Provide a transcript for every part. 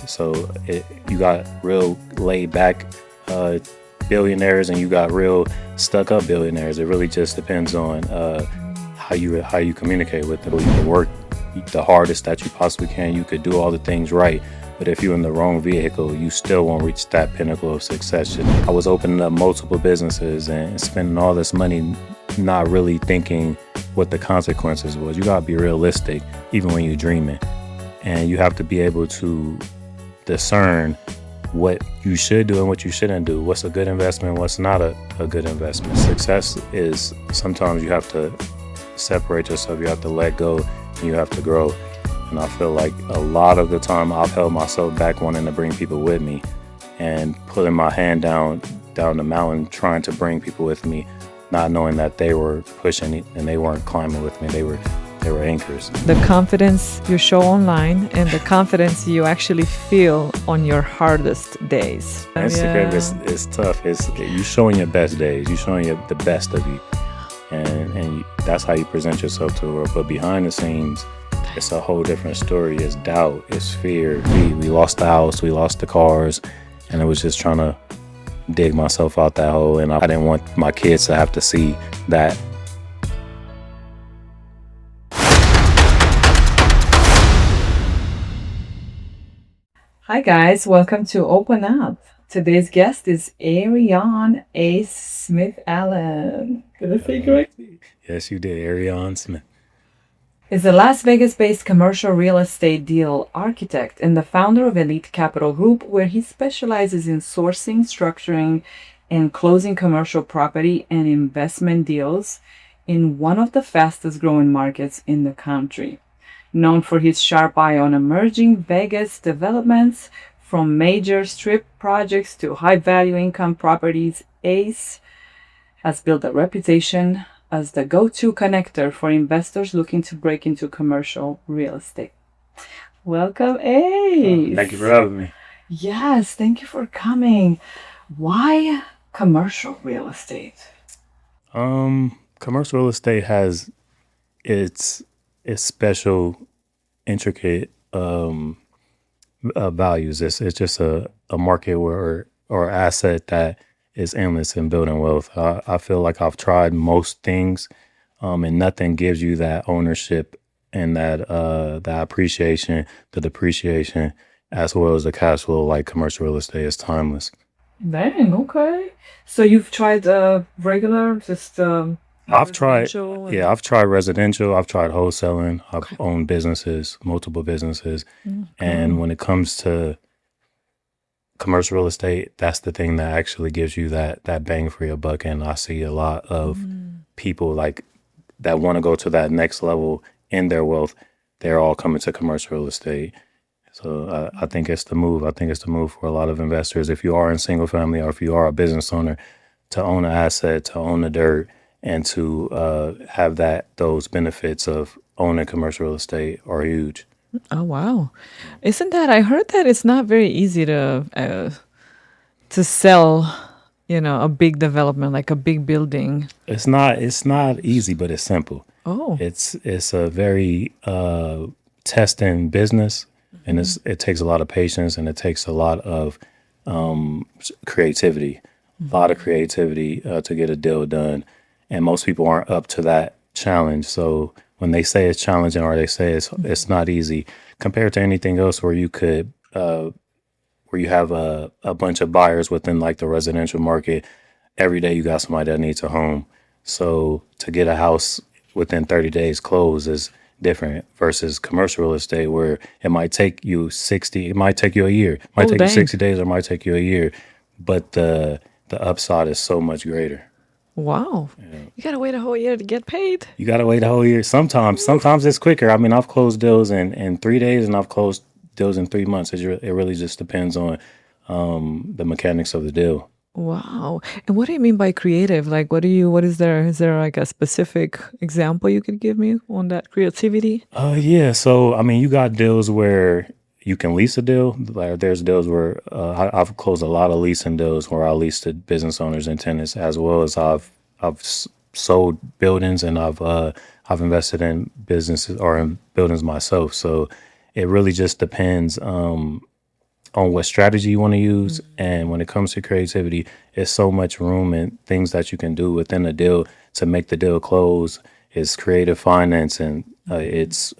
So you got real laid back billionaires, and you got real stuck up billionaires. It really just depends on how you communicate with them. You can work the hardest that you possibly can. You could do all the things right, but if you're in the wrong vehicle, you still won't reach that pinnacle of success. I was opening up multiple businesses and spending all this money, not really thinking what the consequences was. You gotta be realistic, even when you're dreaming, and you have to be able to discern what you should do and what you shouldn't do. What's a good investment, what's not a good investment. Success is sometimes you have to separate yourself, you have to let go, and you have to grow. And I feel like a lot of the time I've held myself back wanting to bring people with me and putting my hand down the mountain trying to bring people with me, not knowing that they were pushing and they weren't climbing with me. They were anchors. The confidence you show online and the confidence you actually feel on your hardest days. Instagram is tough. It's you showing your best days. You showing the best of you, and that's how you present yourself to the world. But behind the scenes, it's a whole different story. It's doubt. It's fear. We lost the house. We lost the cars, and it was just trying to dig myself out that hole. And I didn't want my kids to have to see that. Hi guys, welcome to Open Up. Today's guest is Aareon A. Smith Allen. Did I say correctly? Yes, you did. Aareon Smith is a Las Vegas-based commercial real estate deal architect and the founder of Elite Capital Group, where he specializes in sourcing, structuring, and closing commercial property and investment deals in one of the fastest growing markets in the country. Known for his sharp eye on emerging Vegas developments, from major strip projects to high-value income properties, Ace has built a reputation as the go-to connector for investors looking to break into commercial real estate. Welcome, Ace. Thank you for having me. Yes, thank you for coming. Why commercial real estate? Commercial real estate has its special, intricate values. It's just a market or asset that is endless in building wealth. I feel like I've tried most things, and nothing gives you that ownership and that appreciation, the depreciation, as well as the cash flow like commercial real estate is timeless. Dang, okay. So you've tried regular, just I've tried residential, I've tried wholesaling, I've owned businesses, multiple businesses. And when it comes to commercial real estate, that's the thing that actually gives you that bang for your buck. And I see a lot of people like that want to go to that next level in their wealth. They're all coming to commercial real estate. So I think it's the move. I think it's the move for a lot of investors. If you are in single family or if you are a business owner, to own an asset, to own the dirt, and to have those benefits of owning commercial real estate are huge. Oh wow! Isn't that? I heard that it's not very easy to sell, a big development like a big building. It's not easy, but it's simple. Oh, it's a very testing business, and it takes a lot of patience, and it takes a lot of creativity, to get a deal done. And most people aren't up to that challenge. So when they say it's challenging or they say it's not easy, compared to anything else where you could, where you have a bunch of buyers within like the residential market, every day you got somebody that needs a home. So to get a house within 30 days closed is different versus commercial real estate where it might take you 60, it might take you a year, it might take you 60 days, or it might take you a year, but the upside is so much greater. Wow. Yeah. You got to wait a whole year to get paid? You got to wait a whole year. Sometimes it's quicker. I mean, I've closed deals in 3 days and I've closed deals in 3 months. It really just depends on the mechanics of the deal. Wow. And what do you mean by creative? Like, is there like a specific example you could give me on that creativity? Yeah. So, I mean, you got deals where you can lease a deal. Like there's deals where I've closed a lot of leasing deals where I lease to business owners and tenants, as well as I've sold buildings and I've invested in businesses or in buildings myself. So it really just depends on what strategy you want to use. And when it comes to creativity, it's so much room and things that you can do within a deal to make the deal close. It's creative finance, and it's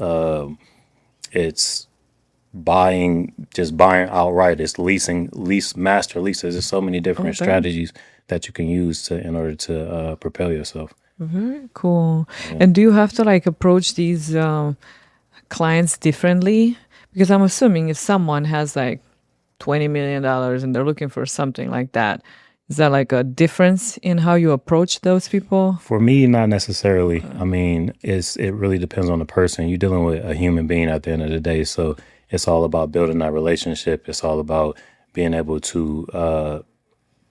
buying outright. It's leasing, master leases. There's so many different Okay. strategies that you can use to in order to propel yourself. Very cool. Yeah. And do you have to like approach these clients differently? Because I'm assuming if someone has like $20 million and they're looking for something like that, is that like a difference in how you approach those people? For me, not necessarily. I mean, it really depends on the person. You're dealing with a human being at the end of the day, so it's all about building that relationship. It's all about being able to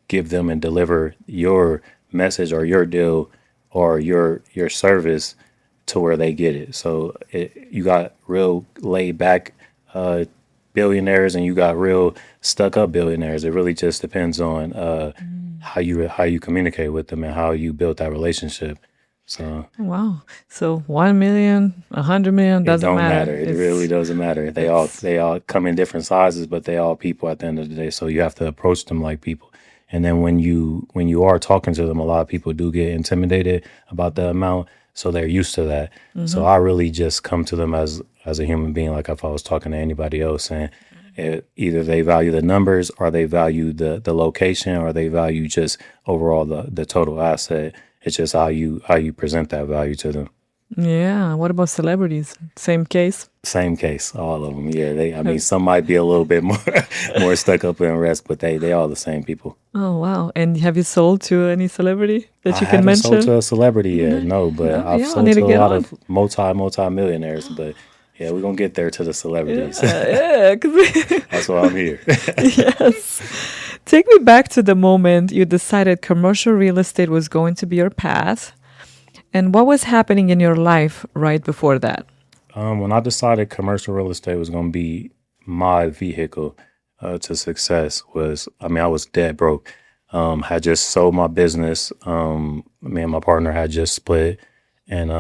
give them and deliver your message or your deal or your service to where they get it. So you got real laid back uh, billionaires and you got real stuck up billionaires. It really just depends on how you communicate with them and how you build that relationship. So Wow. So 1 million, 100 million it doesn't don't matter. matter. It really doesn't matter. They all It's they all come in different sizes, but they all people at the end of the day. So you have to approach them like people. And then when you are talking to them, a lot of people do get intimidated about the amount, so they're used to that. So I really just come to them as a human being, like if I was talking to anybody else, and either they value the numbers, or they value the location, or they value just overall the total asset. It's just how you present that value to them. yeah. What about celebrities? Same case. Same case, all of them. Yeah, I mean, Have- some might be a little bit more more stuck up in rest, but they all the same people. Oh wow. And have you sold to any celebrity that I you can haven't sold mention? to a celebrity yet, No, no, but no, I've yeah, I sold need to to a get lot on. of multi millionaires. But yeah, we're gonna get there to the celebrities. Yeah, yeah. 'Cause That's why I'm here. yes. Take me back to the moment you decided commercial real estate was going to be your path. And what was happening in your life right before that? When I decided commercial real estate was gonna be my vehicle to success, I mean, I was dead broke. Had just sold my business. Me and my partner had just split, and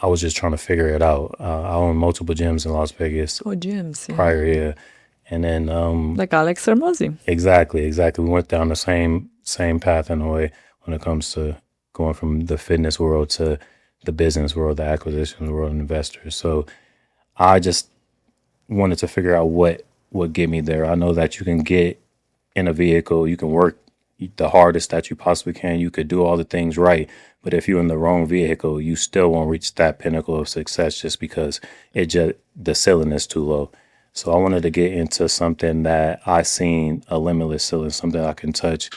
I was just trying to figure it out. I own multiple gyms in Las Vegas Oh, gyms, yeah. prior year, and then Like Alex Hermosi. exactly, we went down the same path in a way when it comes to going from the fitness world to the business world, the acquisitions world, and investors. So I just wanted to figure out what would get me there. I know that you can get in a vehicle, you can work the hardest that you possibly can, you could do all the things right, but if you're in the wrong vehicle, you still won't reach that pinnacle of success just because the ceiling is too low. So I wanted to get into something that I seen a limitless ceiling, something I can touch,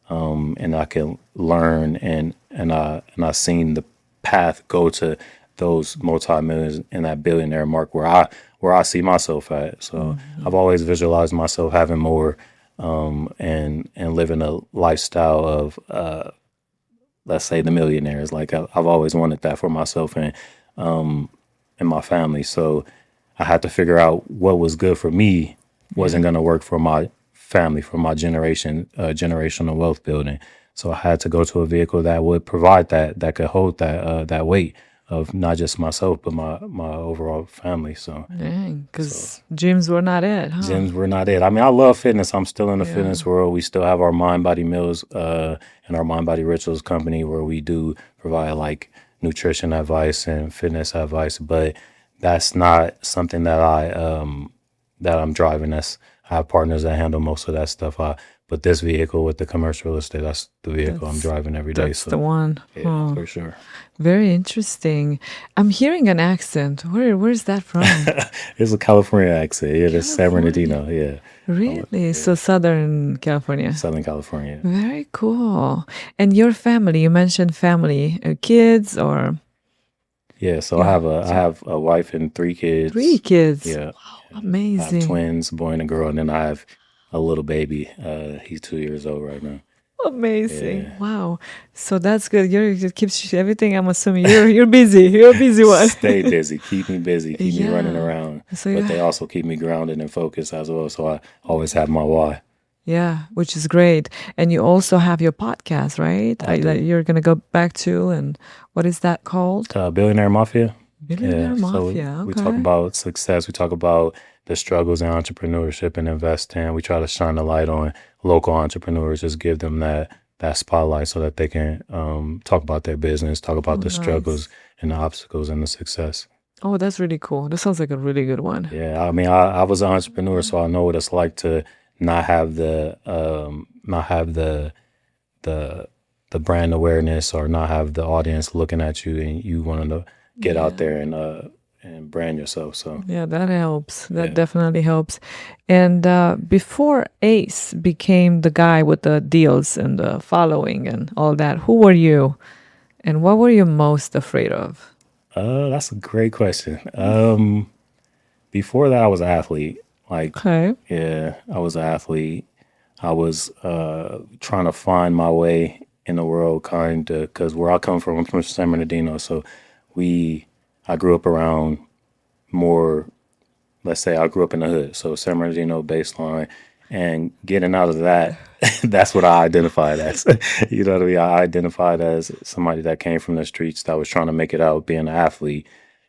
and I can learn, and I seen the path go to those multi-millions and that billionaire mark where I see myself at. So I've always visualized myself having more, and living a lifestyle of let's say the millionaires. Like I've always wanted that for myself and my family. So I had to figure out what was good for me wasn't going to work for my family, for my generational wealth building. So I had to go to a vehicle that would provide that could hold that weight of not just myself but my overall family. So Dang, because gyms were not it, huh? gyms were not it. I mean, I love fitness. I'm still in the Yeah. fitness world. We still have our Mind Body Meals and our Mind Body Rituals company where we do provide like nutrition advice and fitness advice, but that's not something that I'm driving. I have partners that handle most of that stuff. But this vehicle with the commercial real estate, that's the vehicle I'm That's driving every day. that's the So one. yeah, Huh. for sure. Very interesting. I'm hearing an accent. Where's that from? It's a California accent. Yeah, it's San California. Bernardino. Yeah, Really? So Southern California. Southern California. Very cool. And your family, you mentioned family, kids or Yeah, so I yeah, have a wife and three kids. 3 kids. Yeah, Wow, I have amazing. twins, boy and a girl, and then I have a little baby. He's 2 years old right now. Amazing. Yeah. Wow. So that's good. It keeps everything. I'm assuming you're busy. You're a busy one. Stay busy, keep me busy, keep me running Yeah. around. So But they yeah, also keep me grounded and focused as well. So I always have my why. yeah, which is great. And you also have your podcast, right? I That do. you're gonna go back to, and what is that called? Billionaire Mafia. Billionaire Yeah. So mafia. we talk Okay. about success. We talk about the struggles in entrepreneurship and investing. We try to shine a light on local entrepreneurs, just give them that spotlight so that they can talk about their business, talk about Oh, the struggles nice. and the obstacles and the success. Oh, that's really cool. That sounds like a really good one. Yeah, I mean, I was an entrepreneur, so I know what it's like to not have the the brand awareness or not have the audience looking at you, and you wanting to get out Yeah. there and brand yourself. So Yeah, that helps. That yeah. definitely helps. And before Ace became the guy with the deals and the following and all that, who were you and what were you most afraid of? That's a great question. Before that, I was an athlete. Like, Okay. yeah, I was an athlete. I was trying to find my way in the world, kind of, because where I come from, I'm from San Bernardino. So we, I grew up around more, let's say I grew up in the hood. So San Bernardino baseline and getting out of that, that's what I identified as. You know what I mean? I identified as somebody that came from the streets that was trying to make it out being an athlete.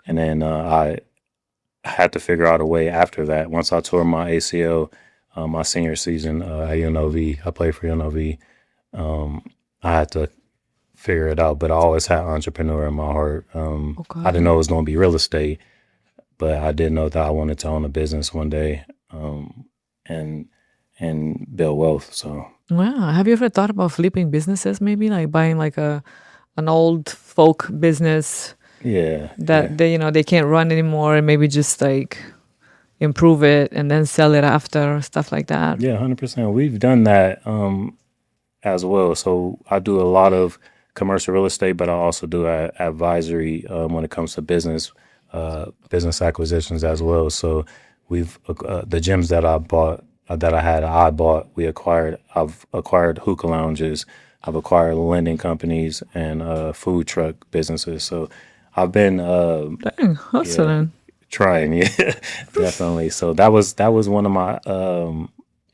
And then I had to figure out a way after that. Once I tore my ACL, my senior season at UNLV, I played for UNLV. I had to figure it out, but I always had entrepreneur in my heart. I didn't know Okay. it was going to be real estate, but I did know that I wanted to own a business one day, and build wealth. So Wow. Have you ever thought about flipping businesses, maybe like buying like a an old folk business yeah, yeah, that they can't run anymore and maybe just like improve it and then sell it after, stuff like that? yeah, 100%. We've done that as well. So I do a lot of commercial real estate, but I also do advisory when it comes to business acquisitions as well. So we've the gyms that I bought I bought, we acquired. I've acquired hookah lounges. I've acquired lending companies and food truck businesses. So I've been Dang, yeah, hustling. trying, yeah, definitely. So that was one of my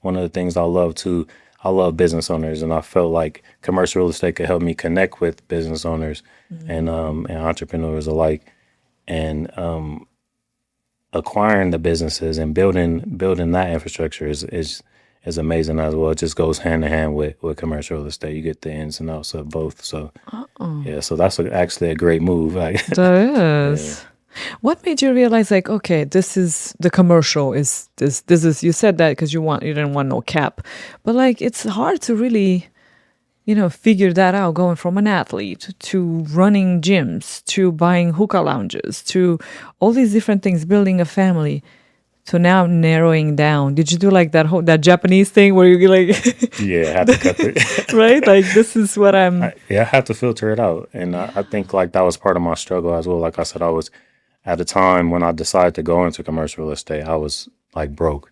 one of the things I love too. I love business owners, and I felt like commercial real estate could help me connect with business owners and entrepreneurs alike, and acquiring the businesses and building that infrastructure is amazing as well. It just goes hand in hand with commercial real estate. You get the ins and outs of both. So Oh, yeah, so that's actually a great move. Like, that yeah. is. What made you realize like, okay, this is the commercial is this is you said that because you didn't want no cap. But like it's hard to really, figure that out going from an athlete to running gyms to buying hookah lounges to all these different things, building a family. So now narrowing down. Did you do like that Japanese thing where you like Yeah, I had to cut the right? Like this is what I'm yeah, I had to filter it out, and I think like that was part of my struggle as well. Like I said, I was at a time when I decided to go into commercial real estate, I was like broke.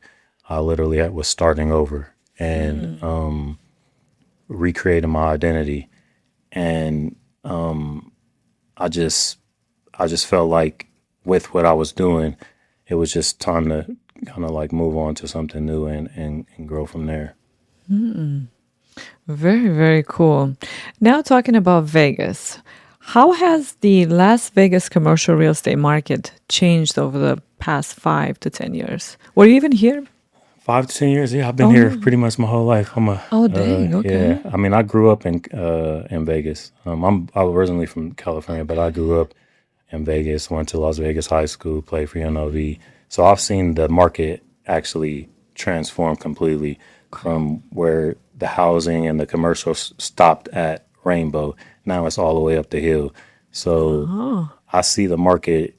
I literally was starting over and recreating my identity, and I just I just felt like with what I was doing, it was just time to kind of like move on to something new and grow from there. very, very cool. Now talking about Vegas. How has the Las Vegas commercial real estate market changed over the past 5 to 10 years? Were you even here? 5 to 10 years, yeah, I've been Oh here no. pretty much my whole life. Oh dang, Yeah. okay. I mean, I grew up in Vegas. I was originally from California, but I grew up in Vegas. Went to Las Vegas High School, played for UNLV. So I've seen the market actually transform completely from where the housing and the commercials stopped at Rainbow. Now it's all the way up the hill. So Oh. I see the market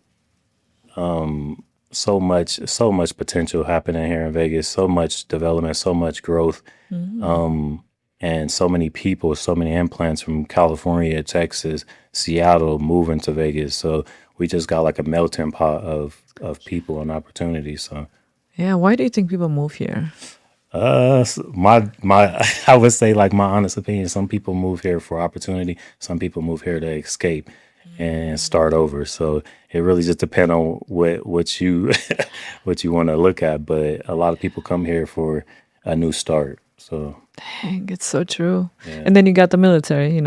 so much potential happening here in Vegas, so much development, so much growth, Mm. and so many people, so many implants from California, Texas, Seattle moving to Vegas. So we just got like a melting pot of people and opportunities. So Yeah, why do you think people move here? my I would say like my honest opinion, some people move here for opportunity, some people move here to escape and start over. So it really just depends on what you what you want to look at. But a lot of people come here for a new start. So Dang, it's so true. yeah. And then you got the military.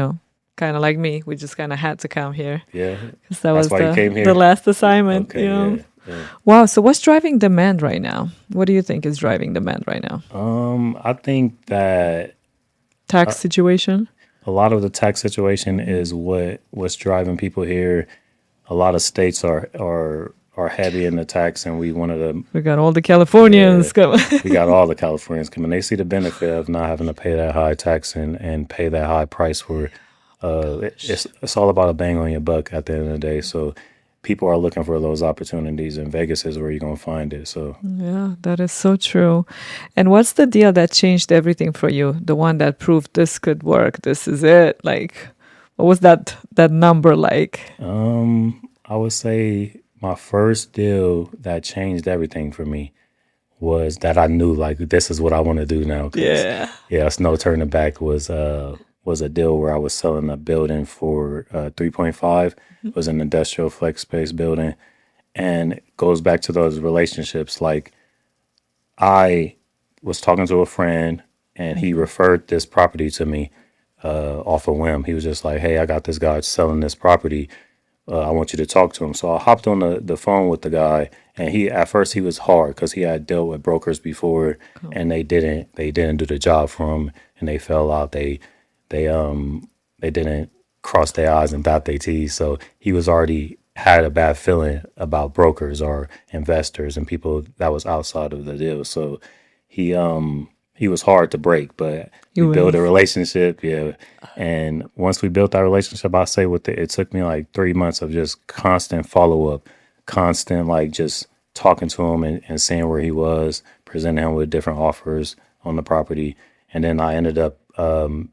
kind of like me. We just kind of had to come here Yeah, because that that's was why you came here. the last assignment. Okay, yeah. Wow. So what's driving demand right now? What do you think is driving demand right now? I think that Tax situation. a lot of the tax situation is what's driving people here. A lot of states are heavy in the tax, and we one of the We got all the Californians coming. we got all the Californians coming. They see the benefit of not having to pay that high tax and pay that high price for. It's all about a bang on your buck at the end of the day. So people are looking for those opportunities, and Vegas is where you're gonna find it. So Yeah, that is so true. And what's the deal that changed everything for you? The one that proved this could work. This is it. Like, what was that number like? I would say my first deal that changed everything for me was that I knew like this is what I want to do now. 'Cause, Yeah. yeah, it's no turning back. Was a deal where I was selling a building for 3.5. It was an industrial flex space building, and it goes back to those relationships. Like I was talking to a friend, and he referred this property to me off a whim. He was just like, "Hey, I got this guy selling this property. I want you to talk to him." So I hopped on the phone with the guy, and he at first he was hard because he had dealt with brokers before, and they didn't do the job for him, and they fell out. They they didn't cross their I's and dot their T's. So he was already had a bad feeling about brokers or investors and people that was outside of the deal. So he was hard to break, but we built a relationship, yeah. And once we built that relationship, I say it took me like 3 months of just constant follow up, constant like just talking to him and seeing where he was, presenting him with different offers on the property. And then I ended up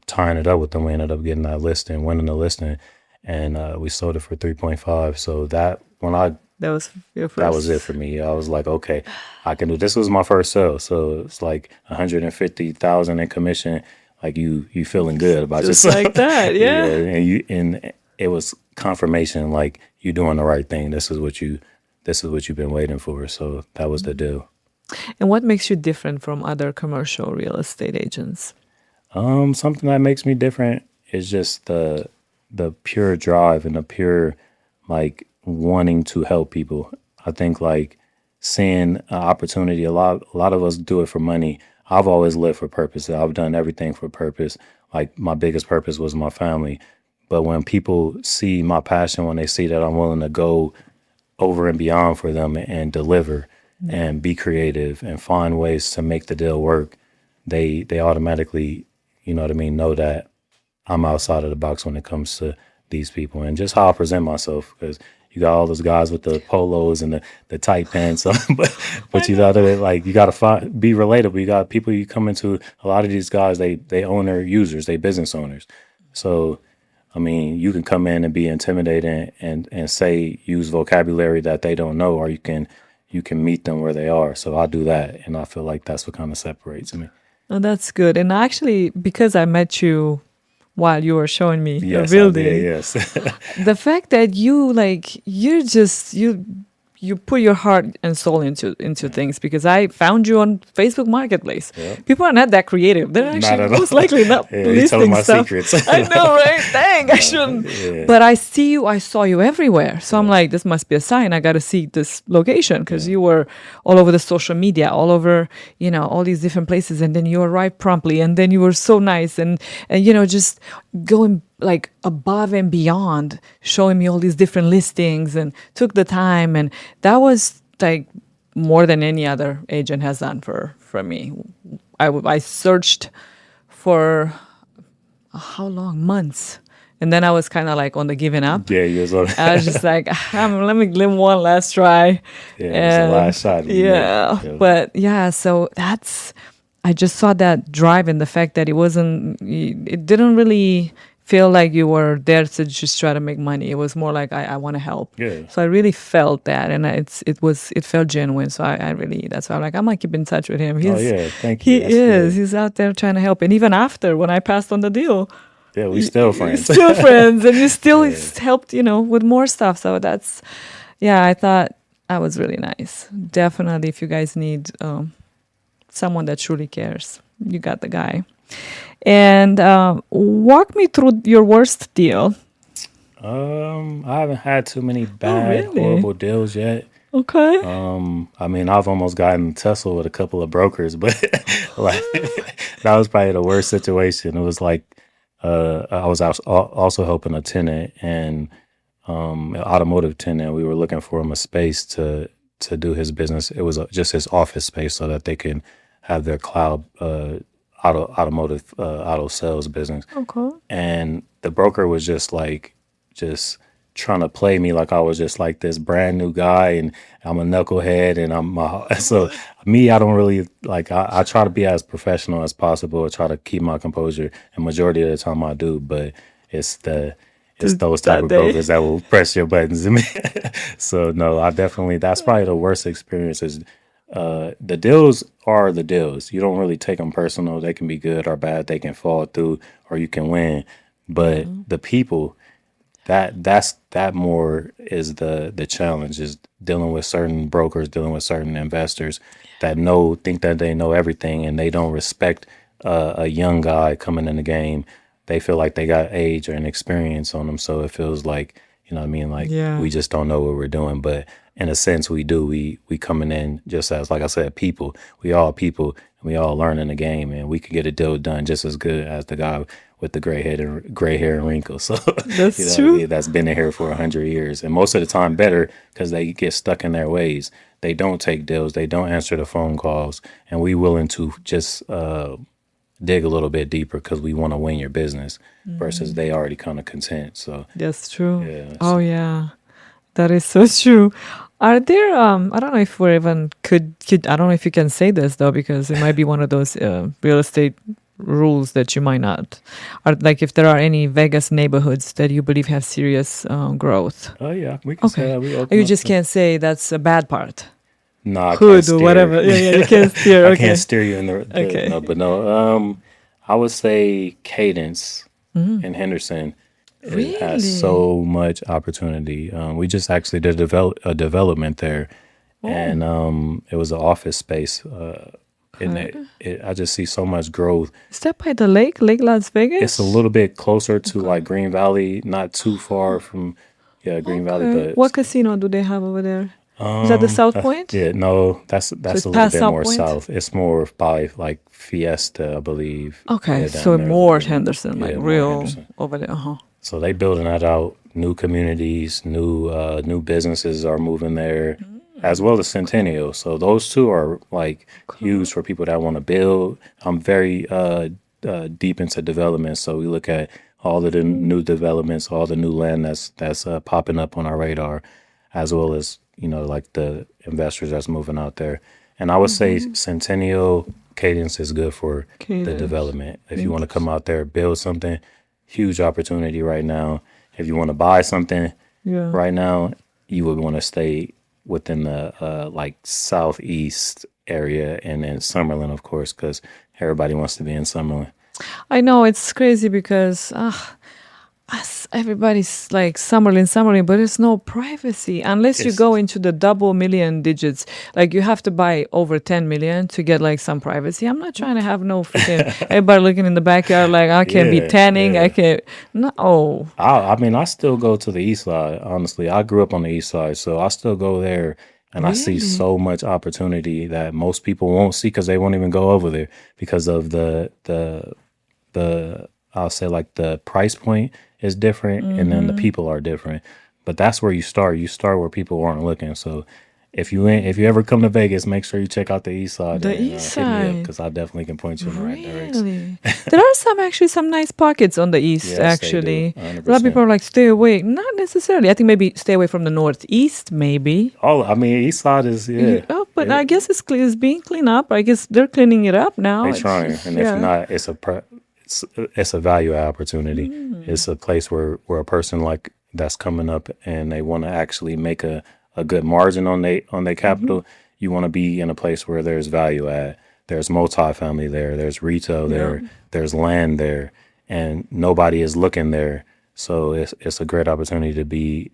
tying it up with them. We ended up getting that listing, winning the listing, and we sold it for 3.5. So that That was your first. that was it for me. I was like, okay, I can do this. Was my first sale, so it's like 150,000 in commission. Like you feeling good about Just yourself like that, yeah. and it was confirmation like you're doing the right thing. This is what you've been waiting for. So that was the deal. And what makes you different from other commercial real estate agents? Something that makes me different is just the pure drive and the pure like wanting to help people. I think like seeing an opportunity. A lot of us do it for money. I've always lived for purpose. I've done everything for purpose. Like my biggest purpose was my family. But when people see my passion, when they see that I'm willing to go over and beyond for them and deliver and be creative and find ways to make the deal work, they automatically, you know what I mean, know that I'm outside of the box when it comes to these people and just how I present myself. Because you got all those guys with the polos and the tight pants, but you gotta like you gotta be relatable. You got people you come into. A lot of these guys they owner users, they business owners. So I mean, you can come in and be intimidating and say use vocabulary that they don't know, or you can meet them where they are. So I do that, and I feel like that's what kind of separates me. Oh, that's good. And actually, because I met you while you were showing me Yes, the building, I did, yes. the fact that you put your heart and soul into things, because I found you on Facebook Marketplace. Yep. People are not that creative. They're Not actually at all. most likely not Yeah, you telling listing my stuff. secrets. I know, right? Dang, I shouldn't. Yeah. But I saw you everywhere. So I'm like, this must be a sign. I got to see this location, because you were all over the social media, all over, all these different places. And then you arrived promptly. And then you were so nice and just going like above and beyond, showing me all these different listings and took the time. And that was like more than any other agent has done for me. I searched for how long? Months. And then I was kind of like on the giving up. Yeah, you was on. I was just like, let me give one last try. Yeah, it was the last shot. Yeah. But yeah, so I just saw that drive and the fact that it didn't really feel like you were there to just try to make money. It was more like I want to help. Yeah. So I really felt that, and it felt genuine. So I really, that's why I'm like, I might keep in touch with him. Thank you. He That's is. good. He's out there trying to help. And even after, when I passed on the deal, Yeah, we still friends. still friends, and you still helped, with more stuff. So I thought that was really nice. Definitely, if you guys need someone that truly cares, you got the guy. And walk me through your worst deal. I haven't had too many Oh, bad, really? horrible deals yet. Okay. I mean, I've almost gotten tussle with a couple of brokers, but like that was probably the worst situation. It was like I was also helping a tenant and an automotive tenant. We were looking for him a space to do his business. It was just his office space so that they can have their cloud automotive auto sales business. Okay. And the broker was just trying to play me like I was just like this brand new guy and I'm a knucklehead and so me, I don't really like I try to be as professional as possible. I try to keep my composure and majority of the time I do, but it's the it's those type That of day. brokers that will press your buttons. So no, I definitely that's probably the worst experiences. The deals are the deals. You don't really take them personal. They can be good or bad. They can fall through or you can win. But the people, that more is the challenge is dealing with certain brokers, dealing with certain investors that think that they know everything and they don't respect a young guy coming in the game. They feel like they got age or an experience on them, so it feels like you know what I mean, like Yeah. we just don't know what we're doing. But in a sense, we do. We coming in just as like I said, people. We all people, and we all learning the game, and we can get a deal done just as good as the guy with the gray hair and wrinkles. So you That's know what I true. mean? That's been in here for 100 years, and most of the time better because they get stuck in their ways. They don't take deals. They don't answer the phone calls, and we willing to just dig a little bit deeper because we want to win your business versus they already kind of content. So That's true. yeah, Oh, so yeah. That is so true. Are there I don't know if we're even could I don't know if you can say this though because it might be one of those real estate rules that you might not. Are like if there are any Vegas neighborhoods that you believe have serious growth. oh yeah, we can say Okay. that. We You open up just to. can't say that's a bad part. No, I can't Hood or steer. whatever. Yeah, yeah, you can't steer. I can't Okay. steer you in the Okay. no, but no. I would say Cadence in Henderson. It has Really? so much opportunity. We just actually did a development there, Oh, and it was an office space. And okay. I just see so much growth. Is that by the lake, Lake Las It's a Vegas? little bit closer to Okay. like Green Valley, not too far from yeah Green Valley, Okay. but What casino do they have over there? Is that the South Point? yeah, no, So that's it's a little past bit South more Point? south. It's more by like Fiesta, I believe. Okay, Yeah, down so there a little more bit. Henderson, like Yeah, more real Henderson. over there. Uh-huh. So they building that out. New communities, new businesses are moving there, as well as Centennial. So those two are like Okay. huge for people that want to build. I'm very deep into development, so we look at all of the new developments, all the new land that's popping up on our radar, as well as like the investors that's moving out there. And I would say Centennial Cadence is good for the Cadence. development. If you want to come Interesting. out there, build something, huge opportunity right now. If you want to buy something Yeah. right now, you would want to stay within the like southeast area and then Summerlin, of course, because everybody wants to be in Summerlin. I know it's crazy because everybody's like Summerlin, Summerlin, but there's no privacy unless you It's go into the double million digits. Like you have to buy over 10 million to get like some privacy. I'm not trying to have no freaking everybody looking in the backyard like I can't be yeah, tanning. I yeah. can't. No. Oh, I mean, I still go to the east side. Honestly, I grew up on the east side, so I still go there, and I see really? so much opportunity that most people won't see because they won't even go over there because of the I'll say like the price point is different and then the Mm-hmm. people are different. But that's where you start. You start where people aren't looking. So if you ever come to Vegas, make sure you check out the east side The and east hit me up side. because I definitely can point you in the right direction. Really? There are some nice pockets on the east Yes, they do. actually. A lot of people 100%. are like stay away. Not necessarily. I think maybe stay away from the northeast maybe. Oh, I mean, east side is yeah. Oh, but I It, guess it's being cleaned up. I guess they're cleaning it up now. they trying, and if Yeah. not, it's a value add opportunity. Mm. It's a place where a person like that's coming up and they want to actually make a good margin on their Mm-hmm. capital. You want to be in a place where there's value add. There's multifamily there. There's retail Yeah. there. There's land there, and nobody is looking there. So it's a great opportunity to be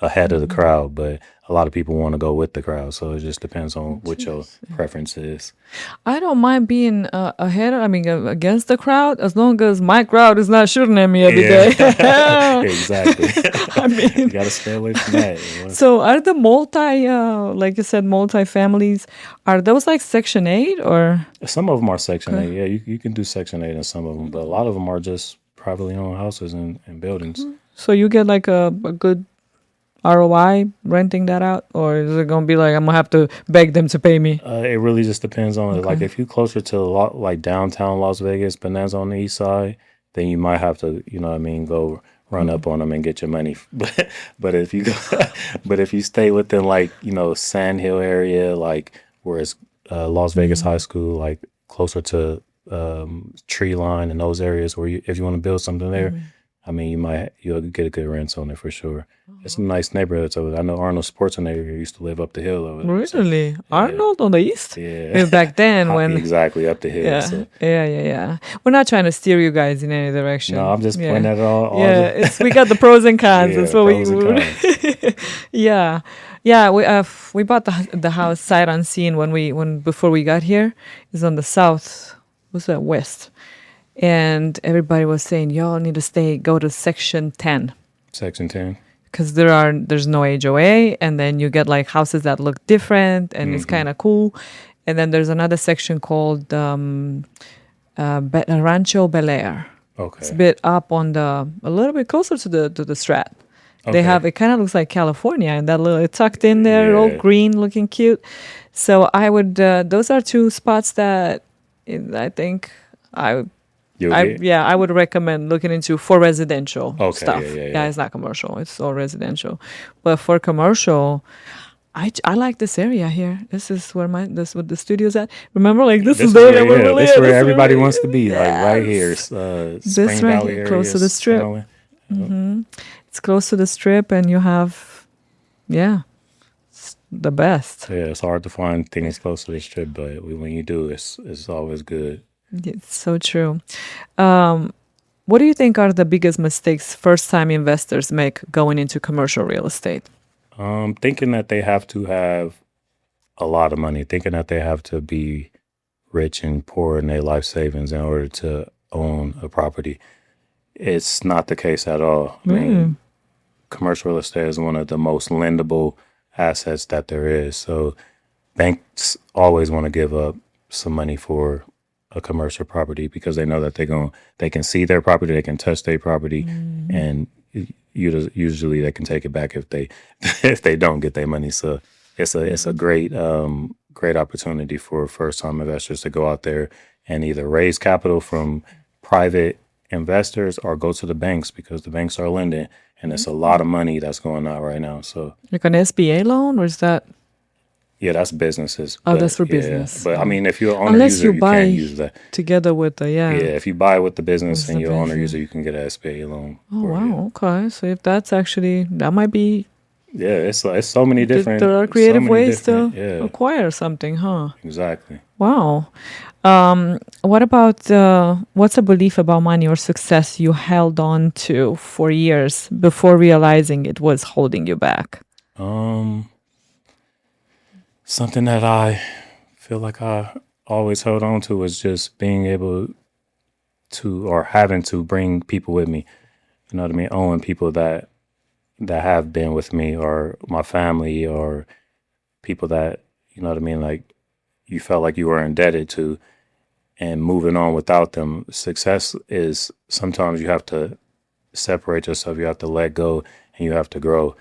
ahead of the crowd, but a lot of people want to go with the crowd. So it just depends on what your preference is. I don't mind being ahead. I mean, against the crowd, as long as my crowd is not shooting at me every day. Exactly. I mean, You got to stay away from that. so are the like you said, multi-families, are those like Section 8 or? Some of them are Section 8. Yeah, you can do Section 8 in some of them, but a lot of them are just privately owned houses and buildings. So you get like a good ROI renting that out, or is it gonna be like I'm gonna have to beg them to pay me? It really just depends on like if you're closer to like downtown Las Vegas, Bonanza on the east side, then you might have to, you know what I mean, go run up on them and get your money. But if you go, but if you stay within like, you know, Sand Hill area, like where it's Las Vegas High School, like closer to Tree Line and those areas where if you want to build something there, I mean, you'll get a good rent on it for sure. It's a nice neighborhood. So I know Arnold Schwarzenegger used to live up the hill over there. So, Really? Arnold on the east? yeah. Back then when Exactly, up the hill. yeah. So. Yeah. We're not trying to steer you guys in any direction. No, I'm just pointing at it all. Yeah, we got the pros and cons. Yeah, That's what pros and cons. Yeah. We bought the house sight unseen before we got here. It's on the south. What's that? West. And everybody was saying, y'all need to go to Section 10. Section 10. Because there's no HOA, and then you get like houses that look different, and it's kind of cool. And then there's another section called Rancho Bel Air. Okay. It's a bit up on a little bit closer to the Strat. Okay. It kind of looks like California, and it's tucked in there, all Yeah. green, looking cute. So I would those are two spots that I think I would recommend looking into for residential stuff. Yeah. It's not commercial; it's all residential. But for commercial, I like this area here. This is where the studio's at. Remember, like this is the area where this is where everybody wants to be, like right here. Spring This right Valley here, area, close to the strip. It's close to the strip, and you have, it's the best. Yeah, it's hard to find things close to the strip, but when you do, it's always good. It's so true. What do you think are the biggest mistakes first-time investors make going into commercial real estate? Thinking that they have to have a lot of money, thinking that they have to be rich and poor in their life savings in order to own a property. It's not the case at all. I mean, commercial real estate is one of the most lendable assets that there is. So banks always want to give up some money for a commercial property because they know that they can see their property, they can touch their property, and usually they can take it back if they don't get their money. So it's a great opportunity for first time investors to go out there and either raise capital from private investors or go to the banks because the banks are lending, and it's a lot of money that's going out right now. So like an SBA loan, or is that? Yeah, that's businesses. Oh, that's for business. But I mean, if you're an owner user, you can't use that. Together with the Yeah, if you buy with the business and the you're owner business. user, you can get an SBA loan. Oh wow, okay. So if that might be. Yeah, it's so many different. There are creative ways to yeah, acquire something, huh? exactly. Wow. What about what's a belief about money or success you held on to for years before realizing it was holding you back? Something that I feel like I always held on to was just being able to, or having to bring people with me. You know what I mean? Owning people that have been with me, or my family, or people that, you know what I mean, like you felt like you were indebted to, and moving on without them. Success is sometimes you have to separate yourself, you have to let go, and you have to grow.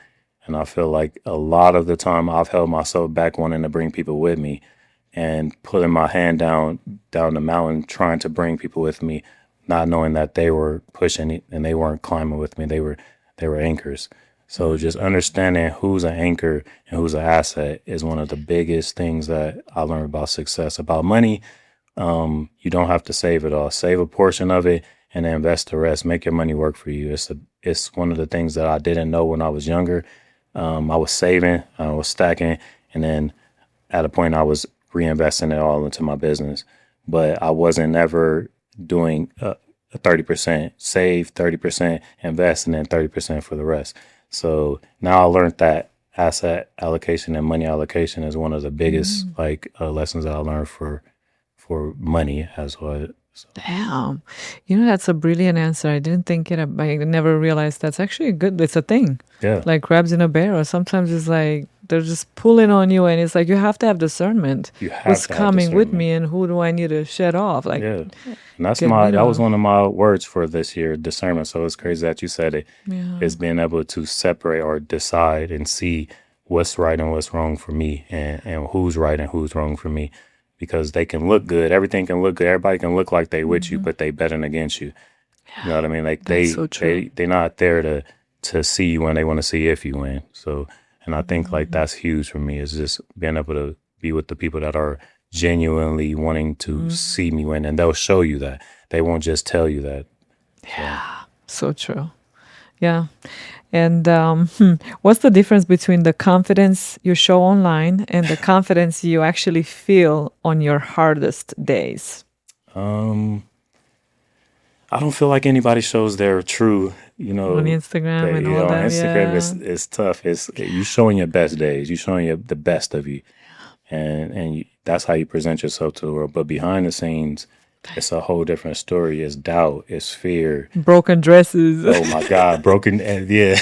And I feel like a lot of the time I've held myself back wanting to bring people with me and putting my hand down the mountain, trying to bring people with me, not knowing that they were pushing it and they weren't climbing with me. They were anchors. So just understanding who's an anchor and who's an asset is one of the biggest things that I learned about success. About money, you don't have to save it all. Save a portion of it and then invest the rest. Make your money work for you. It's one of the things that I didn't know when I was younger. I was saving, I was stacking, and then at a point I was reinvesting it all into my business. But I wasn't ever doing a 30% save, 30% invest, and then 30% for the rest. So now I learned that asset allocation and money allocation is one of the biggest like lessons that I learned for money as well. So, Damn. You know, that's a brilliant answer. I didn't think it up. I never realized that's actually a good, it's a thing. yeah, Like crabs in a barrel. Sometimes it's like they're just pulling on you, and it's like you have to have discernment. you have What's to have coming with discernment. me, and who do I need to shed off? Like, Yeah. And that's get rid that was of. one of my words for this year, discernment. So it's crazy that you said it, Yeah. is being able to separate or decide and see what's right and what's wrong for me and who's right and who's wrong for me. Because they can look good. Everything can look good. Everybody can look like they with you, but they betting against you. You know what I mean? Like That's so true. they're not there to see you win. They want to see if you win. So and I think like that's huge for me is just being able to be with the people that are genuinely wanting to see me win, and they'll show you that. They won't just tell you that. So true. Yeah. And what's the difference between the confidence you show online and the confidence you actually feel on your hardest days? Um, I don't feel like anybody shows their true, On Instagram and all on that. Instagram Yeah. it's tough. It's you showing your best days. You showing the best of you, and that's how you present yourself to the world. But behind the scenes, it's a whole different story. It's doubt. It's fear. Broken dresses. Oh my God, broken. And yeah,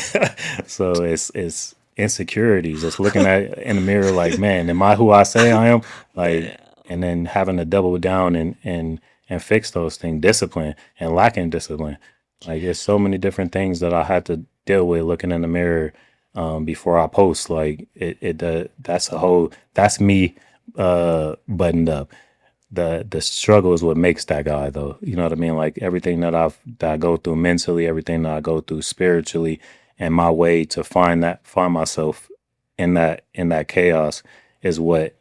so it's insecurities. It's looking at in the mirror like, man, am I who I say I am? Like, and then having to double down and fix those things. Discipline and lacking discipline. Like, there's so many different things that I had to deal with looking in the mirror before I post. Like, that's me buttoned up. The struggle is what makes that guy, though. You know what I mean? Like, everything that I go through mentally, everything that I go through spiritually, and my way to find myself in that chaos is what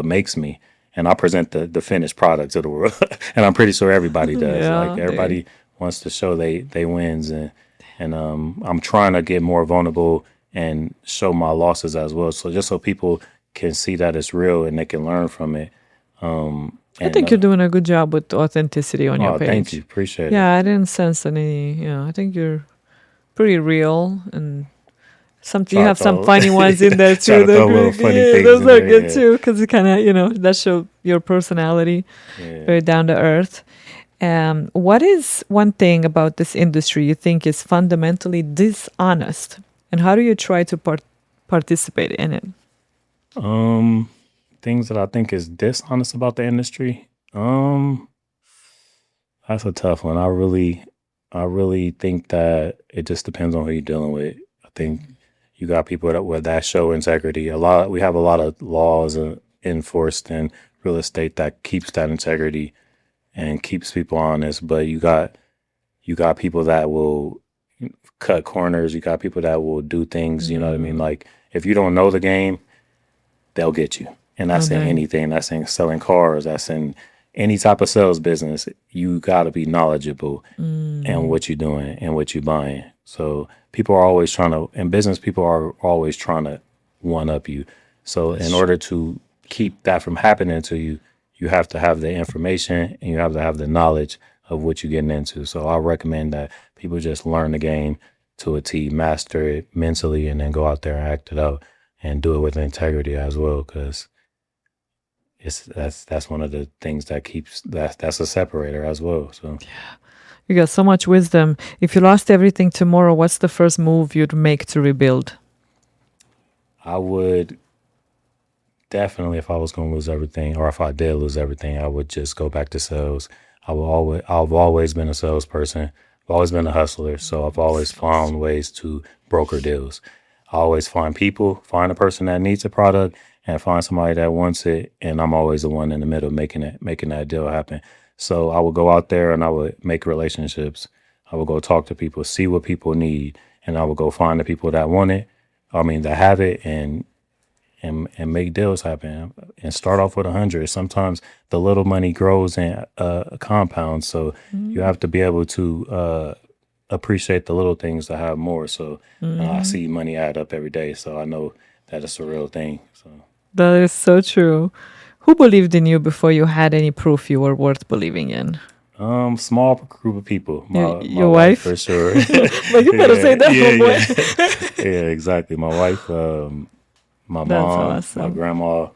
makes me. And I present the finished product to the world, and I'm pretty sure everybody does. Like, Yeah, everybody wants to show they wins, and I'm trying to get more vulnerable and show my losses as well. So just so people can see that it's real and they can learn from it. I And think you're doing a good job with authenticity on your oh, thank page. you, appreciate it. Yeah, I didn't sense any. Yeah, I think you're pretty real, and you Try to have some throw funny ones in there try too. to throw little funny Yeah, things those in are there. good Yeah, too because it kind of that show your personality, yeah. very down to earth. What is one thing about this industry you think is fundamentally dishonest, and how do you try to participate in it? Things that I think is dishonest about the industry. That's a tough one. I really think that it just depends on who you're dealing with. I think you got people that show integrity. We have a lot of laws enforced in real estate that keeps that integrity and keeps people honest. But you got people that will cut corners. You got people that will do things. You know what I mean? Like, if you don't know the game, they'll get you. And that's in Okay. anything. That's in selling cars. That's in any type of sales business. You got to be knowledgeable in what you're doing and what you're buying. So people are always trying to, in business, people are always trying to one up you. So in order to keep that from happening to you, you have to have the information and you have to have the knowledge of what you're getting into. So I recommend that people just learn the game to a T, master it mentally, and then go out there and act it out and do it with integrity as well. Because that's one of the things that keeps that's a separator as well. So You got so much wisdom. If you lost everything tomorrow, what's the first move you'd make to rebuild? I would definitely, if I was going to lose everything, or if I did lose everything, I would just go back to sales. I've always been a salesperson. I've always been a hustler. So I've always found ways to broker deals. I always find a person that needs a product and find somebody that wants it. And I'm always the one in the middle making that deal happen. So I would go out there and I would make relationships. I would go talk to people, see what people need, and I would go find the people that want it. I mean, that have it, and make deals happen and start off with 100. Sometimes the little money grows in a compound. So you have to be able to appreciate the little things to have more. So I see money add up every day. So I know that it's a real thing. So That is so true. Who believed in you before you had any proof you were worth believing in? Small group of people. My Your wife wife? for sure. But you better say that, Yeah, boy. yeah, yeah. Exactly. My wife, my That's mom, my awesome. grandma.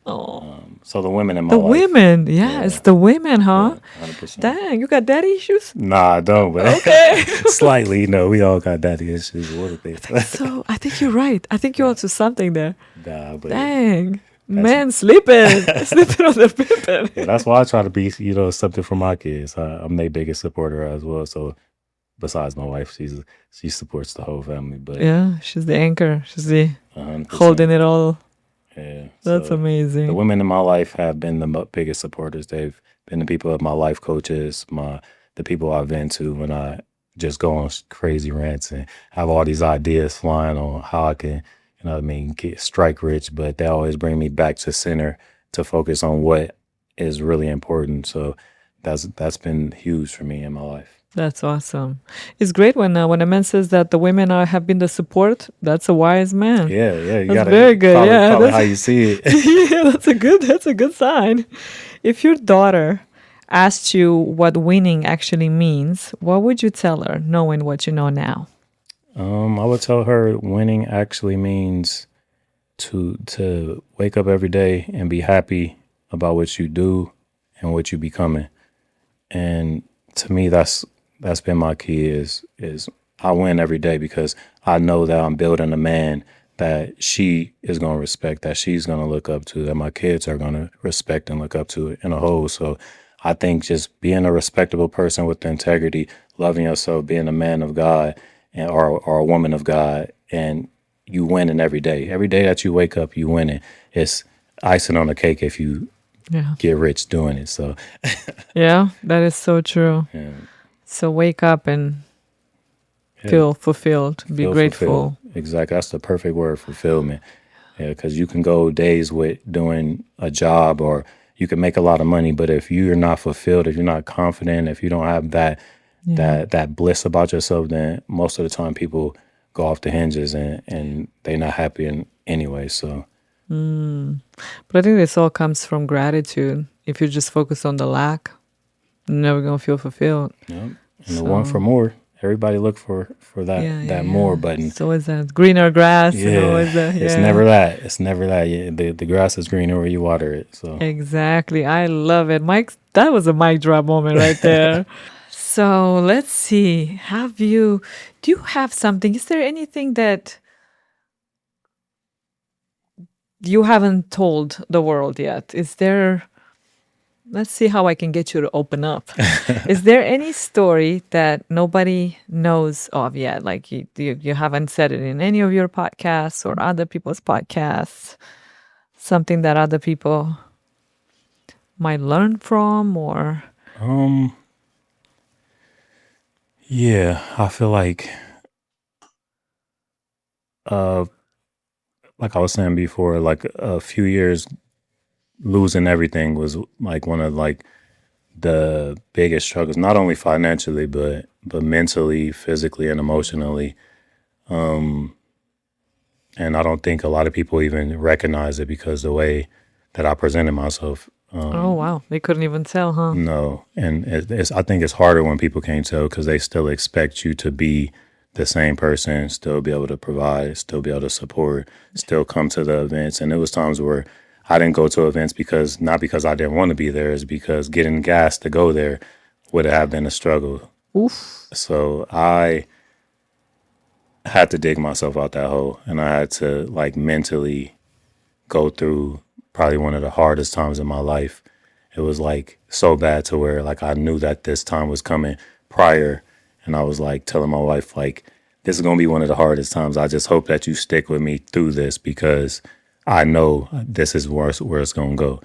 Oh, So the women in my the life. women. Yeah, it's Yeah, the women, huh? yeah, 100%. Dang, you got daddy issues? Nah, I don't, but Okay. slightly. We all got daddy issues a little bit. So I think you're right. I think you're Yeah, onto something there. nah, but Dang. that's Men sleeping. Sleeping on the yeah, pimpin'. that's why I try to be, something for my kids. I'm their biggest supporter as well. So besides my wife, she supports the whole family, but Yeah, she's the anchor. She's the 100%. holding it all. Yeah. That's So the amazing. women in my life have been the biggest supporters. They've been the people of my life coaches, the people I vent to when I just go on crazy rants and have all these ideas flying on how I can, get strike rich. But they always bring me back to center to focus on what is really important. So that's been huge for me in my life. That's awesome. It's great when a man says that the women have been the support. That's a wise man. Yeah, yeah. You That's gotta very good. Yeah, probably that's how you see it. yeah, that's a good sign. If your daughter asked you what winning actually means, what would you tell her, knowing what you know now? I would tell her winning actually means to wake up every day and be happy about what you do and what you becoming. And to me, that's been my key is I win every day because I know that I'm building a man that she is going to respect, that she's going to look up to, that my kids are going to respect and look up to in a whole. So I think just being a respectable person with integrity, loving yourself, being a man of God or a woman of God, and you winning every day. Every day that you wake up, you winning. It's icing on the cake if you Yeah. get rich doing it. So Yeah, that is so true. yeah, So wake up and yeah, feel fulfilled, be feel fulfilled. grateful. Exactly. That's the perfect word, fulfillment. Yeah, because you can go days with doing a job or you can make a lot of money, but if you're not fulfilled, if you're not confident, if you don't have Yeah. that bliss about yourself, then most of the time people go off the hinges and they're not happy in anyway. So But I think this all comes from gratitude. If you just focus on the lack, you're never gonna feel fulfilled. yeah. And the one for So more. Everybody look for yeah, yeah, that more yeah. button. So is that greener grass and Yeah, always that it's yeah. never that. It's never that. Yeah, the grass is greener where you water it. So Exactly. I love it. Mike, that was a mic drop moment right there. So let's see. Do you have something? Is there anything that you haven't told the world yet? Let's see how I can get you to open up. Is there any story that nobody knows of yet? Like you haven't said it in any of your podcasts or other people's podcasts? Something that other people might learn from or um yeah, I feel uh like I was saying before, like a few years losing everything was like one of like the biggest struggles, not only financially but mentally, physically, and emotionally. And I don't think a lot of people even recognize it because the way that I presented myself. oh wow, they couldn't even tell, huh? No, and I think it's harder when people can't tell because they still expect you to be the same person, still be able to provide, still be able to support, still come to the events. And there was times where I didn't go to events because not because I didn't want to be there, is because getting gas to go there would have been a struggle. Oof. So I had to dig myself out that hole, and I had to like mentally go through probably one of the hardest times in my life. It was like so bad to where like I knew that this time was coming prior, and I was like telling my wife like this is gonna be one of the hardest times. I just hope that you stick with me through this because I know this is where it's gonna go.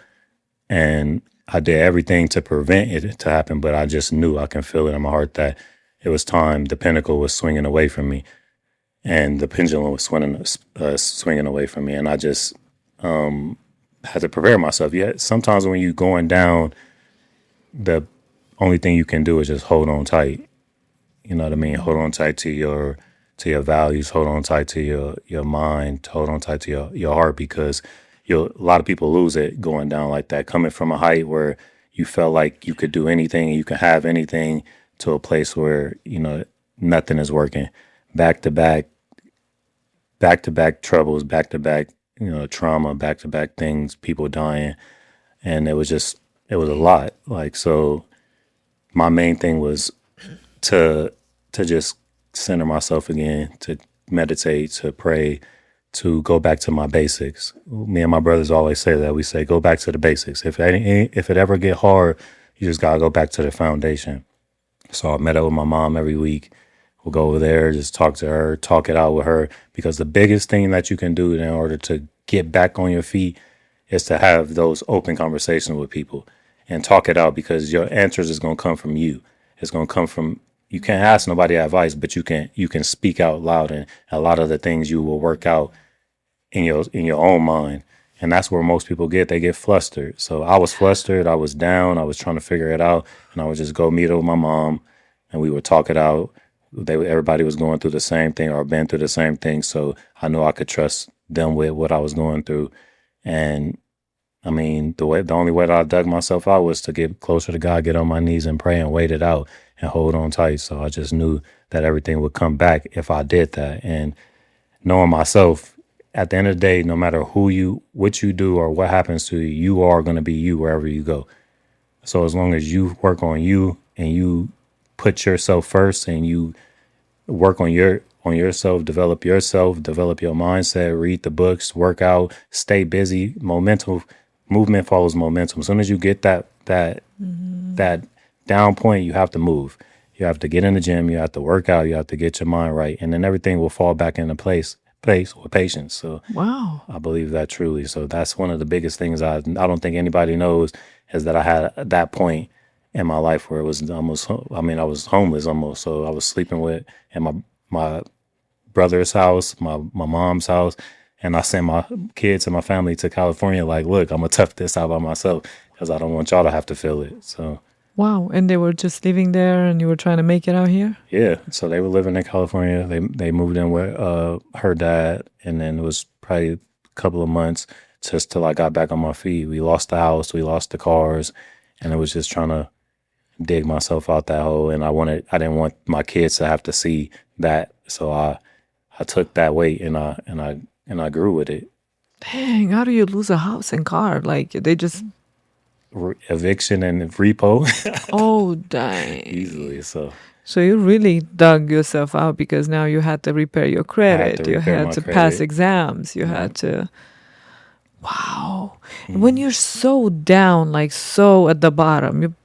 And I did everything to prevent it to happen, but I just knew I can feel it in my heart that it was time. The pinnacle was swinging away from me, and the pendulum was swinging away from me, and I just had to prepare myself. Yet sometimes when you're going down, the only thing you can do is just hold on tight. You know what I mean? Hold on tight to your values. Hold on tight to your mind. Hold on tight to your heart because a lot of people lose it going down like that. Coming from a height where you felt like you could do anything, you could have anything, to a place where, nothing is working. Back to back, back to back troubles, back to back, trauma, back to back things, people dying. And it was a lot. Like, so my main thing was to just center myself again, to meditate, to pray, to go back to my basics. Me and my brothers always say that. We say go back to the basics. If it ever get hard, you just gotta go back to the foundation. So I met up with my mom every week. We'll go over there, just talk to her, talk it out with her. Because the biggest thing that you can do in order to get back on your feet is to have those open conversations with people and talk it out, because your answers is going to come from you. It's going to come from, you can't ask nobody advice, but you can speak out loud, and a lot of the things you will work out in your own mind. And that's where most people they get flustered. So I was flustered, I was down, I was trying to figure it out, and I would just go meet up with my mom and we would talk it out. Everybody was going through the same thing or been through the same thing, so I know I could trust them with what I was going through. And I mean, the only way that I dug myself out was to get closer to God, get on my knees and pray and wait it out and hold on tight. So I just knew that everything would come back if I did that. And knowing myself, at the end of the day, no matter what you do or what happens to you, you are going to be you wherever you go. So as long as you work on you and you put yourself first and you work on yourself, develop your mindset, read the books, work out, stay busy. Movement follows momentum. As soon as you get that down point, you have to move. You have to get in the gym, you have to work out, you have to get your mind right, and then everything will fall back into place with patience. So Wow. I believe that truly. So that's one of the biggest things I don't think anybody knows, is that I had that point in my life where it was almost, I mean, I was homeless almost. So I was sleeping in my brother's house, my mom's house, and I sent my kids and my family to California. Like, look, I'm gonna tough this out by myself because I don't want y'all to have to feel it. So Wow. And they were just living there and you were trying to make it out here? yeah, so they were living in California. They moved in with her dad, and then it was probably a couple of months just till I got back on my feet. We lost the house, we lost the cars, and it was just trying to dig myself out that hole. And I didn't want my kids to have to see that, so I took that weight and I grew with it. Dang, how do you lose a house and car? Like they just Eviction and repo oh dang. easily. So So you really dug yourself out because now you had to repair your credit. You repair had my to pass credit. exams. You had to wow. When you're so down, like so at the bottom,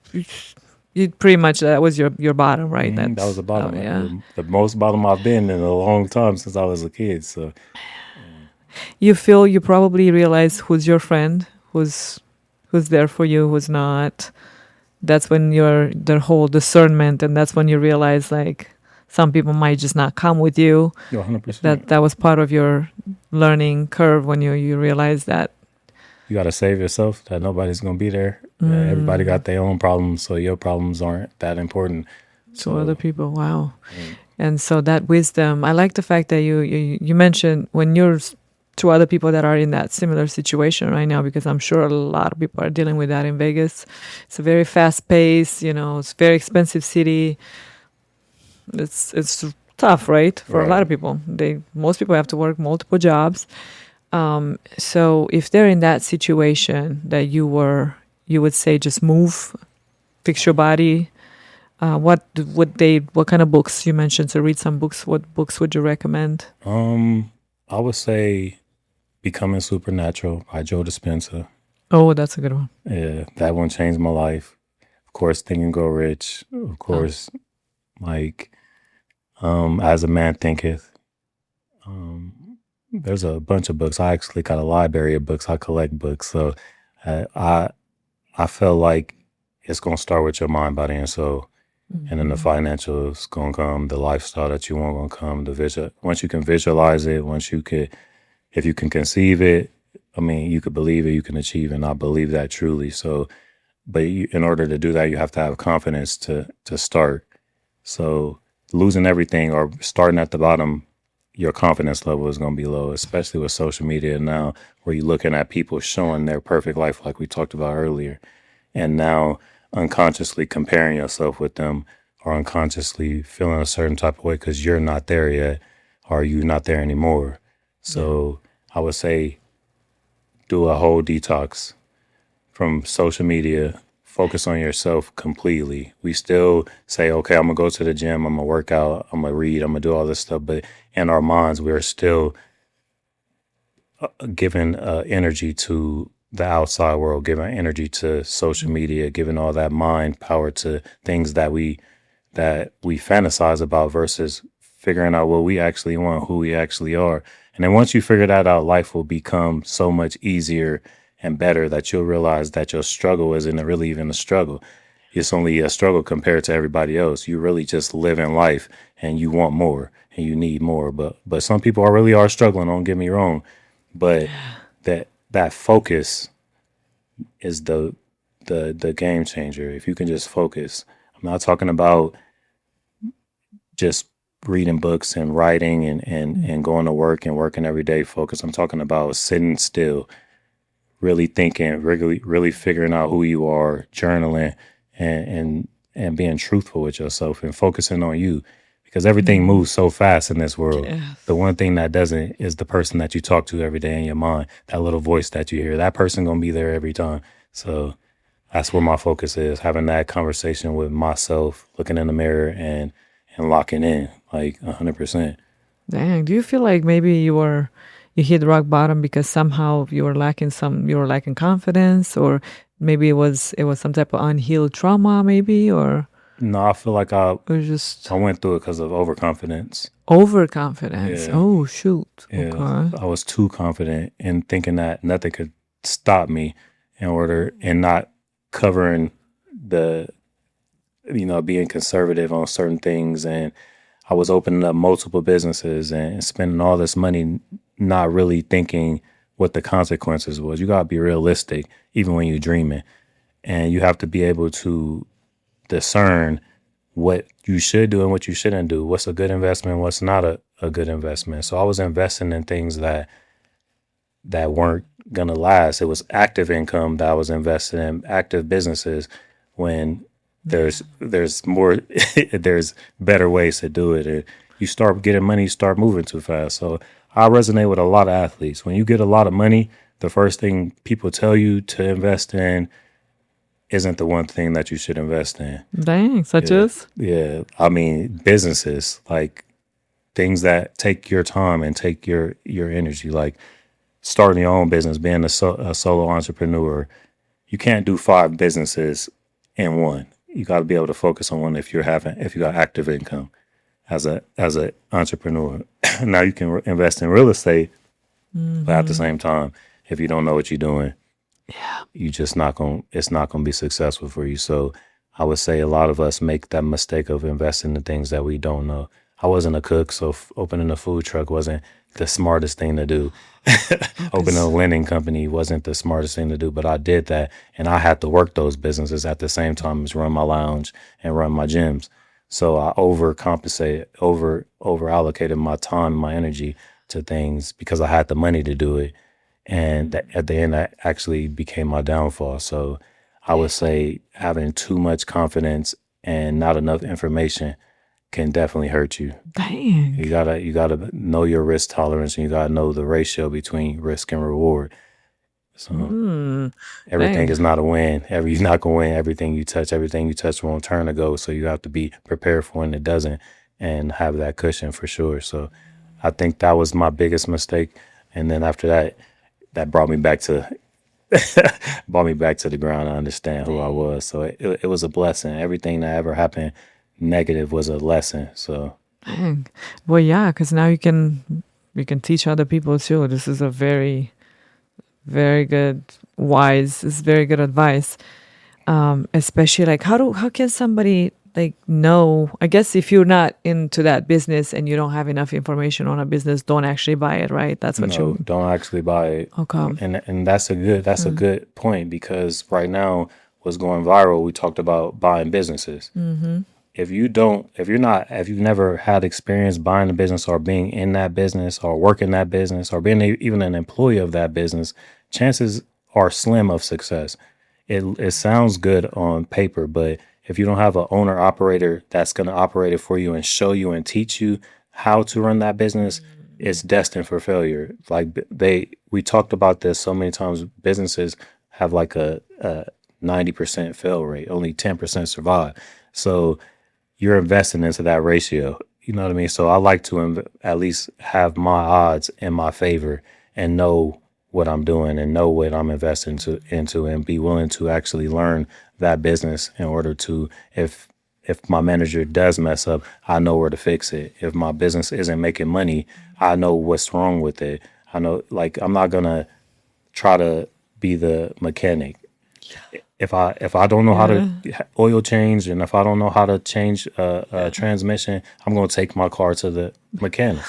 you pretty much that was your bottom, right? that was the bottom. Oh, yeah. The most bottom I've been in a long time since I was a kid. So You feel you probably realize who's your friend, who's there for you, who's not. That's when the whole discernment, and that's when you realize like some people might just not come with you. you're 100%. That was part of your learning curve when you realize that. You got to save yourself, that nobody's going to be there. Everybody got their own problems, so your problems aren't that important. To other people. Wow. And so that wisdom, I like the fact that you mentioned when you're to other people that are in that similar situation right now, because I'm sure a lot of people are dealing with that in Vegas. It's a very fast pace, it's a very expensive city. It's tough, right? For a lot of people. Most people have to work multiple jobs. So if they're in that situation that you would say just move, fix your body. What kind of books you mentioned to read some books? What books would you recommend? I would say Becoming Supernatural by Joe Dispenza. Oh, that's a good one. Yeah, that one changed my life. Of course, Think and Grow Rich. Of course, like As a Man Thinketh. There's a bunch of books. I actually got a library of books. I collect books. So I felt like it's gonna start with your mind, body, and soul. And then the financials gonna come, the lifestyle that you want gonna come, once you can visualize it, if you can conceive it, I mean, you could believe it, you can achieve it, and I believe that truly. So, but in order to do that, you have to have confidence to start. So losing everything or starting at the bottom, your confidence level is gonna be low, especially with social media now, where you're looking at people showing their perfect life, like we talked about earlier. and now unconsciously comparing yourself with them, or unconsciously feeling a certain type of way because you're not there yet, or you're not there anymore. So I would say do a whole detox from social media. Focus on yourself completely. We still say, okay, I'm gonna go to the gym, I'm gonna work out, I'm gonna read, I'm gonna do all this stuff, but in our minds, we're still giving energy to the outside world, giving energy to social media, giving all that mind power to things that we fantasize about versus figuring out what we actually want, who we actually are. And then once you figure that out, life will become so much easier and better that you'll realize that your struggle isn't really even a struggle. It's only a struggle compared to everybody else. You really just live in life and you want more and you need more. But some people are struggling, don't get me wrong. But that focus is the game changer. If you can just focus. I'm not talking about just reading books and writing and going to work and working every day focus. I'm talking about sitting still, really thinking, really figuring out who you are, journaling and being truthful with yourself and focusing on you. Because everything moves so fast in this world. Yes. The one thing that doesn't is the person that you talk to every day in your mind, that little voice that you hear. That person gonna be there every time. So that's where my focus is, having that conversation with myself, looking in the mirror and locking in like 100%. Dang. Do you feel like maybe you hit rock bottom because somehow you were lacking confidence, or maybe it was some type of unhealed trauma, maybe, or No, I feel like I just I went through it because of overconfidence. overconfidence? Yeah, Oh shoot. yeah. Okay. I was too confident in thinking that nothing could stop me in order and not covering the being conservative on certain things. And I was opening up multiple businesses and spending all this money, not really thinking what the consequences was. You gotta be realistic, even when you're dreaming, and you have to be able to discern what you should do and what you shouldn't do. What's a good investment? What's not a good investment? So I was investing in things that weren't gonna last. It was active income that I was investing in, active businesses, when there's more there's better ways to do it. And you start getting money, you start moving too fast. So I resonate with a lot of athletes. When you get a lot of money, the first thing people tell you to invest in isn't the one thing that you should invest in. Dang, such Yeah. as? Yeah. I mean, businesses, like things that take your time and take your energy, like starting your own business, being a solo entrepreneur. You can't do 5 businesses in one. You got to be able to focus on one if you got active income as a entrepreneur. Now you can invest in real estate, but at the same time, if you don't know what you're doing, you just not going it's not going to be successful for you. So I would say a lot of us make that mistake of investing in things that we don't know. I wasn't a cook, so opening a food truck wasn't the smartest thing to do. Opening a lending company wasn't the smartest thing to do, but I did that, and I had to work those businesses at the same time as run my lounge and run my gyms. So I over allocated my time, my energy to things because I had the money to do it, and at the end, that actually became my downfall. So I would say having too much confidence and not enough information can definitely hurt you. Dang. You gotta know your risk tolerance, and you gotta know the ratio between risk and reward. So everything Dang. is not a win. You're not gonna win everything you touch. Everything you touch won't turn to gold. So you have to be prepared for when it doesn't, and have that cushion for sure. So I think that was my biggest mistake. And then after that, that brought me back to the ground. I understand who I was. So it was a blessing. Everything that ever happened negative was a lesson. So Dang. Well, yeah, because now you can teach other people too. This is a very, very good, wise. This is very good advice. Especially like how can somebody like know? I guess if you're not into that business and you don't have enough information on a business, don't actually buy it, right? That's what no, you. don't actually buy it. Okay. And that's a good point, because right now what's going viral, we talked about buying businesses. If you've never had experience buying a business or being in that business or working that business or being even an employee of that business, chances are slim of success. it sounds good on paper, but if you don't have an owner operator that's going to operate it for you and show you and teach you how to run that business, it's destined for failure. Like we talked about this so many times. Businesses have like a 90% fail rate, only 10% survive. So you're investing into that ratio. You know what I mean? So I like to at least have my odds in my favor and know what I'm doing and know what I'm investing into and be willing to actually learn that business in order to, if my manager does mess up, I know where to fix it. If my business isn't making money, I know what's wrong with it. I know, like, I'm not gonna try to be the mechanic. If I don't know how to oil change, and if I don't know how to change a transmission, I'm gonna take my car to the mechanic.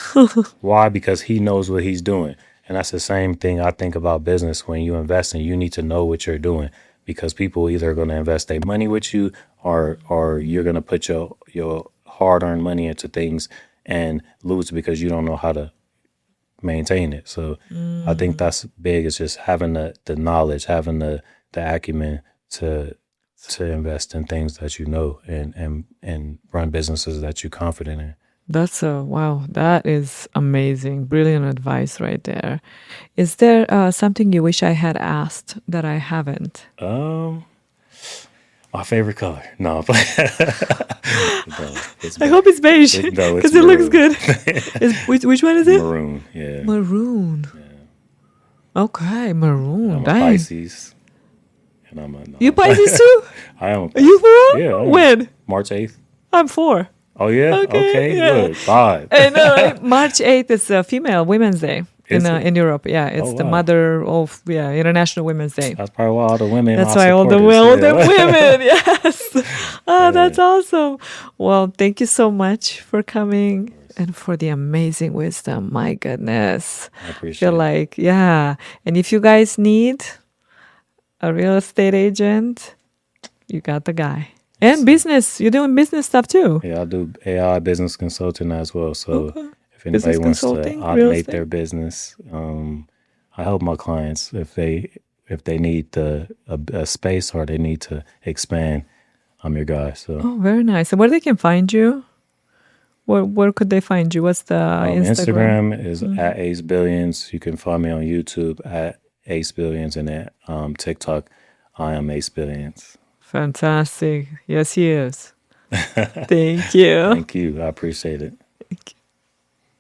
Why? Because he knows what he's doing. And that's the same thing I think about business. When you invest in, you need to know what you're doing, because people either are going to invest their money with you, or you're going to put your hard-earned money into things and lose because you don't know how to maintain it. So I think that's big. It's just having the knowledge, having the acumen to invest in things that you know, and run businesses that you're confident in. That's wow. That is amazing. Brilliant advice right there. Is there something you wish I had asked that I haven't? My favorite color. No, no, I hope it's beige because it looks good. Which one is it? Maroon. Yeah. Maroon. Yeah. Okay, maroon. I'm a Dang. Pisces. And You Pisces too? I am. Are you for real? Yeah. When? March 8th. I'm 4. Oh yeah. Okay. Yeah. Good. 5. I know, right? March 8th is female Women's Day in Europe. Yeah, it's the mother of International Women's Day. That's probably why all the women. That's why all the women. Yes. That's awesome. Well, thank you so much for coming and for the amazing wisdom. My goodness. I appreciate feel like and if you guys need a real estate agent, you got the guy. And business, you're doing business stuff too. Yeah, I do AI business consulting as well. So if anybody wants to automate their business, I help my clients if they need a space or they need to expand. I'm your guy. So very nice. And where they can find you? Where could they find you? What's the Instagram? Instagram is at Ace Billions. You can find me on YouTube at Ace Billions, and at TikTok, I am Ace Billions. Fantastic. Yes, he is. Thank you. Thank you. I appreciate it.